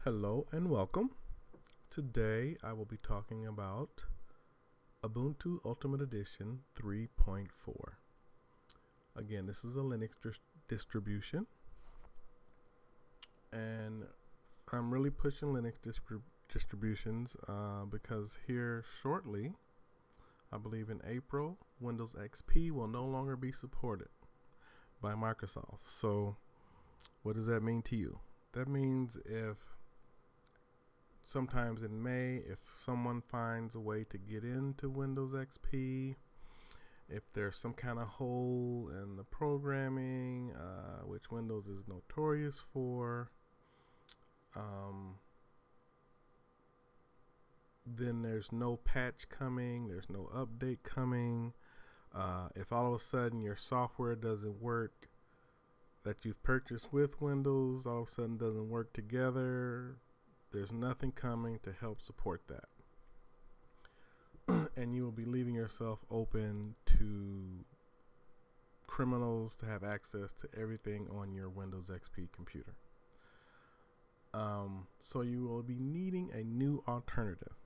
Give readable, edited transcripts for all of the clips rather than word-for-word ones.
Hello and welcome. Today I will be talking about Ubuntu Ultimate Edition 3.4. Again, this is a Linux distribution, and I'm really pushing Linux distributions because here shortly, I believe in April, Windows XP will no longer be supported by Microsoft. So what does that mean to you? That means if sometimes in May, if someone finds a way to get into Windows XP, if there's some kind of hole in the programming, which Windows is notorious for, then there's no patch coming, there's no update coming. If all of a sudden your software doesn't work that you've purchased with Windows, all of a sudden doesn't work together, there's nothing coming to help support that. And you will be leaving yourself open to criminals to have access to everything on your Windows XP computer. So you will be needing a new alternative.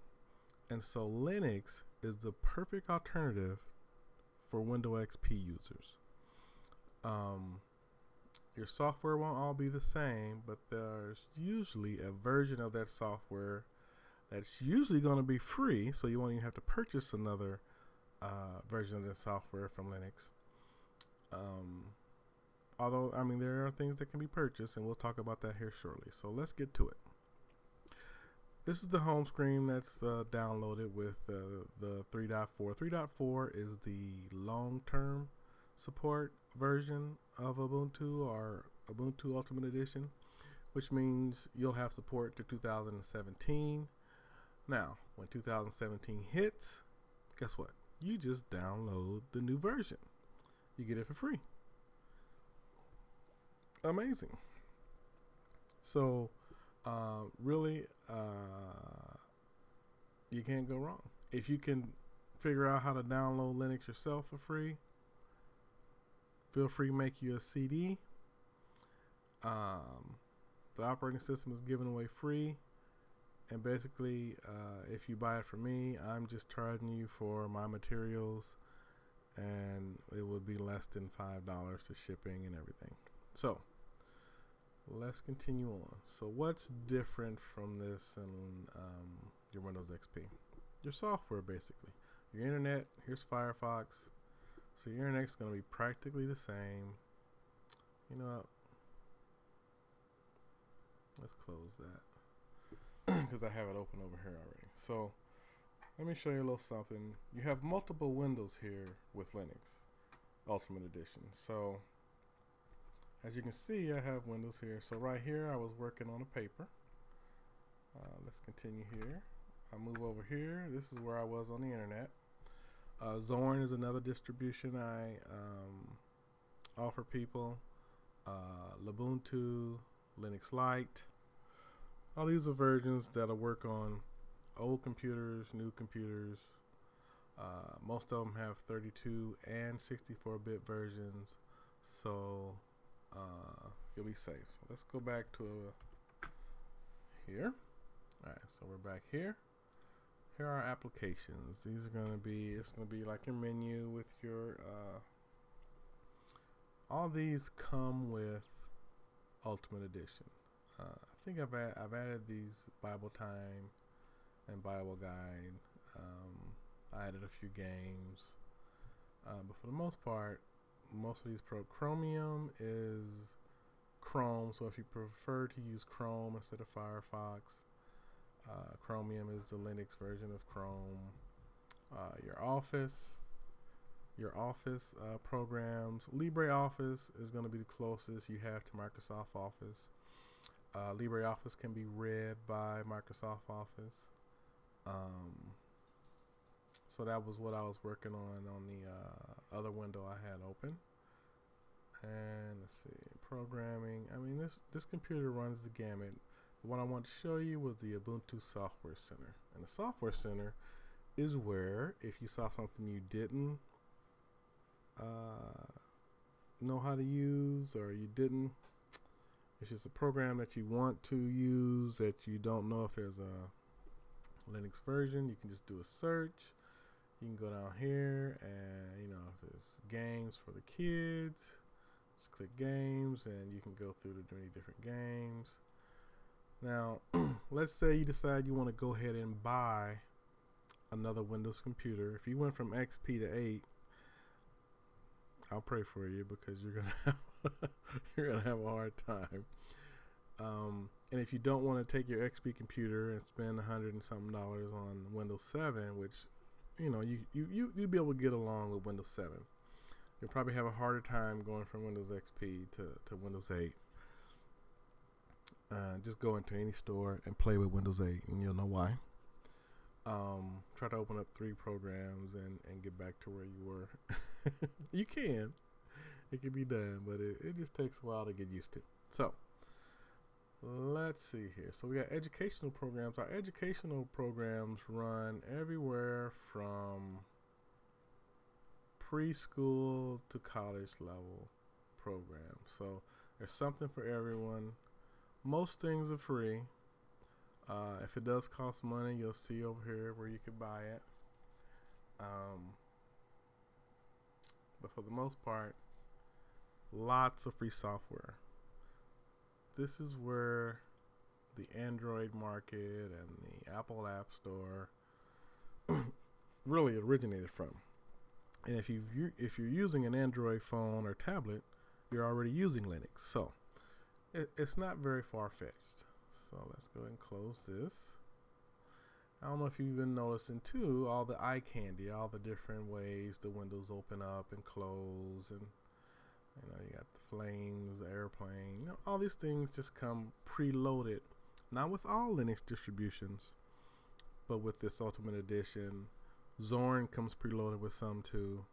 And so Linux is the perfect alternative for Windows XP users. Your software won't all be the same, but there's usually a version of that software that's usually going to be free, so you won't even have to purchase another version of the software from Linux. Although, I mean, there are things that can be purchased, and we'll talk about that here shortly. So let's get to it. This is the home screen that's downloaded with the 3.4. 3.4 is the long-term support version of Ubuntu, or Ubuntu Ultimate Edition, which means you'll have support to 2017. Now, when 2017 hits, guess what? You just download the new version. You get it for free. Amazing. So, really, you can't go wrong. If you can figure out how to download Linux yourself for free, feel free to make you a CD. The operating system is given away free. And basically, if you buy it from me, I'm just charging you for my materials, and it would be less than $5 to shipping and everything. So let's continue on. So what's different from this and your Windows XP? Your software, basically. Your internet, here's Firefox. So your internet's going to be practically the same. You know what? Let's close that because I have it open over here already. So let me show you a little something. You have multiple windows here with Linux Ultimate Edition. So as you can see, I have windows here. So right here, I was working on a paper. Let's continue here. I move over here. This is where I was on the internet. Zorn is another distribution I offer people. Ubuntu, Linux Lite. All these are versions that'll work on old computers, new computers. Most of them have 32 and 64-bit versions, so you'll be safe. So let's go back to here. All right, so we're back here. Here are our applications. These are going to be, it's going to be like your menu with your, all these come with Ultimate Edition. I think I've added these Bible Time and Bible Guide. I added a few games, but for the most part, most of these Chromium is Chrome. So if you prefer to use Chrome instead of Firefox, Chromium is the Linux version of Chrome. Your Office programs. LibreOffice is going to be the closest you have to Microsoft Office. LibreOffice can be read by Microsoft Office. So that was what I was working on the other window I had open. And let's see, programming. I mean, this computer runs the gamut. What I want to show you was the Ubuntu Software Center. And the Software Center is where, if you saw something you didn't know how to use, or you didn't It's just a program that you want to use that you don't know if there's a Linux version. You can just do a search. You can go down here and, if there's games for the kids, just click games and you can go through the many different games. Now, let's say you decide you want to go ahead and buy another Windows computer. If you went from XP to 8, I'll pray for you because you're gonna have a hard time. And if you don't want to take your XP computer and spend $100 and something on Windows 7, which you'd be able to get along with Windows 7, you'll probably have a harder time going from Windows XP to Windows 8. Just go into any store and play with Windows 8, and you'll know why. Try to open up 3 programs and get back to where you were. You can. It can be done, but it just takes a while to get used to. So, let's see here. So we got educational programs. Our educational programs run everywhere from preschool to college level programs. So there's something for everyone. Most things are free. If it does cost money, you'll see over here where you can buy it. But for the most part, lots of free software. This is where the Android market and the Apple App Store really originated from. And if you're using an Android phone or tablet, you're already using Linux. So it's not very far-fetched. So let's go ahead and close this. I don't know if you've been noticing too, all the eye candy, all the different ways the windows open up and close, and you got the flames, the airplane, all these things just come preloaded. Not with all Linux distributions, but with this Ultimate Edition. Zorn comes preloaded with some too,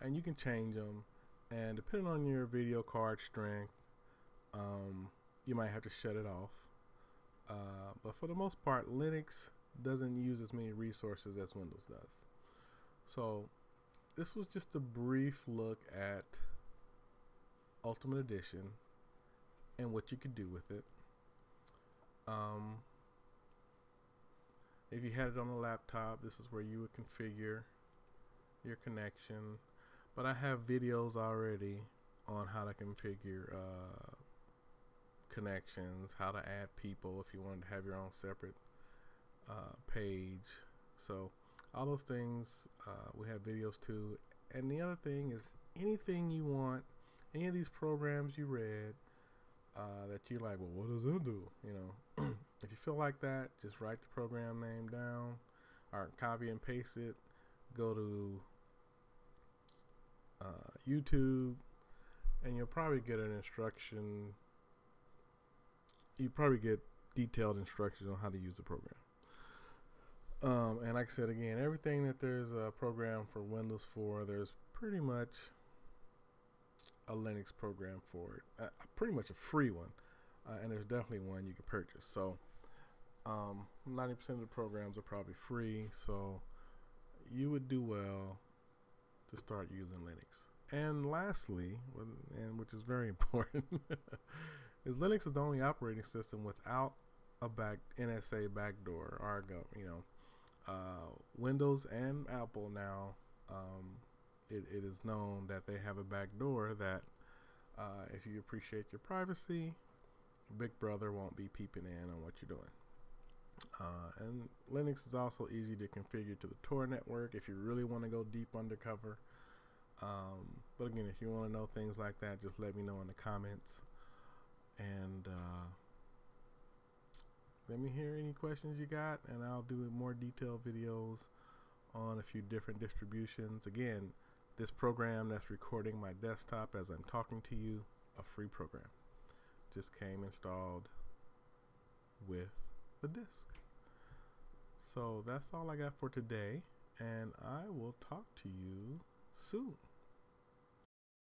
and you can change them. And depending on your video card strength, you might have to shut it off. But for the most part, Linux doesn't use as many resources as Windows does. So this was just a brief look at Ultimate Edition and what you could do with it. If you had it on a laptop, this is where you would configure your connection. But I have videos already on how to configure connections, how to add people if you wanted to have your own separate page. So all those things we have videos too. And the other thing is, anything you want, any of these programs you read that you like, well, what does it do? If you feel like that, just write the program name down or copy and paste it. Go to YouTube, and you'll probably get an instruction. You probably get detailed instructions on how to use the program. And like I said again, everything that there's a program for Windows for, there's pretty much a Linux program for it. Pretty much a free one. And there's definitely one you can purchase. So 90% of the programs are probably free. So you would do well to start using Linux. And lastly, and which is very important, is Linux is the only operating system without a NSA backdoor. Or Windows and Apple now, it is known that they have a backdoor that if you appreciate your privacy, Big Brother won't be peeping in on what you're doing. And Linux is also easy to configure to the Tor network if you really want to go deep undercover. But again, if you want to know things like that, just let me know in the comments. And let me hear any questions you got, and I'll do more detailed videos on a few different distributions. Again, this program that's recording my desktop as I'm talking to you, a free program, just came installed with the disk. So that's all I got for today, and I will talk to you soon.